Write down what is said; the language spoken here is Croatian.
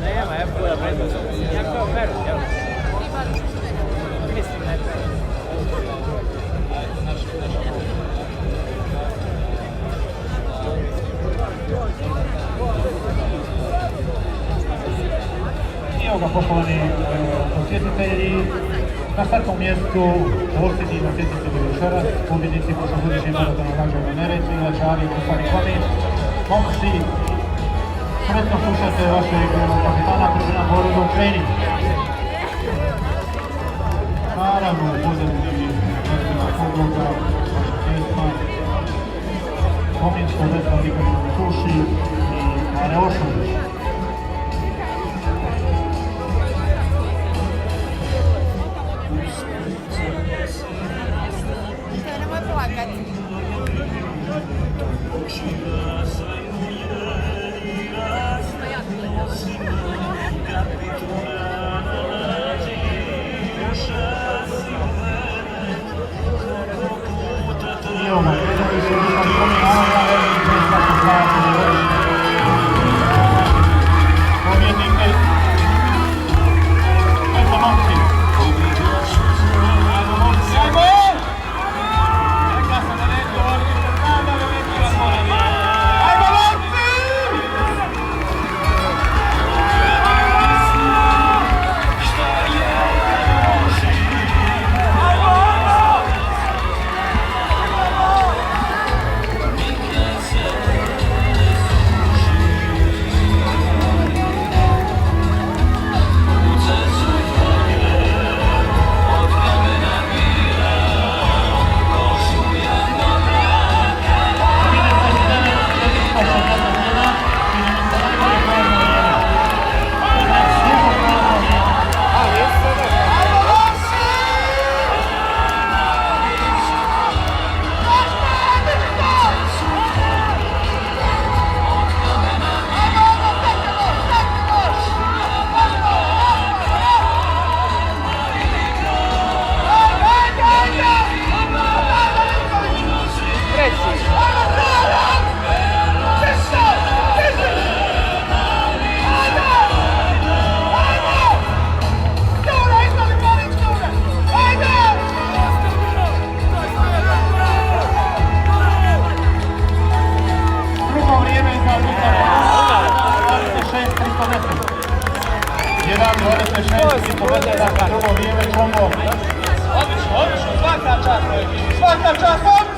Nema, F-boja prednost. Ja kao veru, jel? Mislim, ne treba. Evo ga, poštovani posjetitelji, na startnom mjestu posljednji na sjednici do večeras, pobjednici prošlogodišnje maratono Gađana Neretvi, Lađari, Kupani Komi, momci, sretno slušajte vašeg kapitana Kružina Borodu u trening. Naravno, u pozadini Martina Kogloga, vaša pjesma, Kominsko, Vesna Nikolić Tuši i Mare Ošović. Odlično, svaka čast, svaka čast!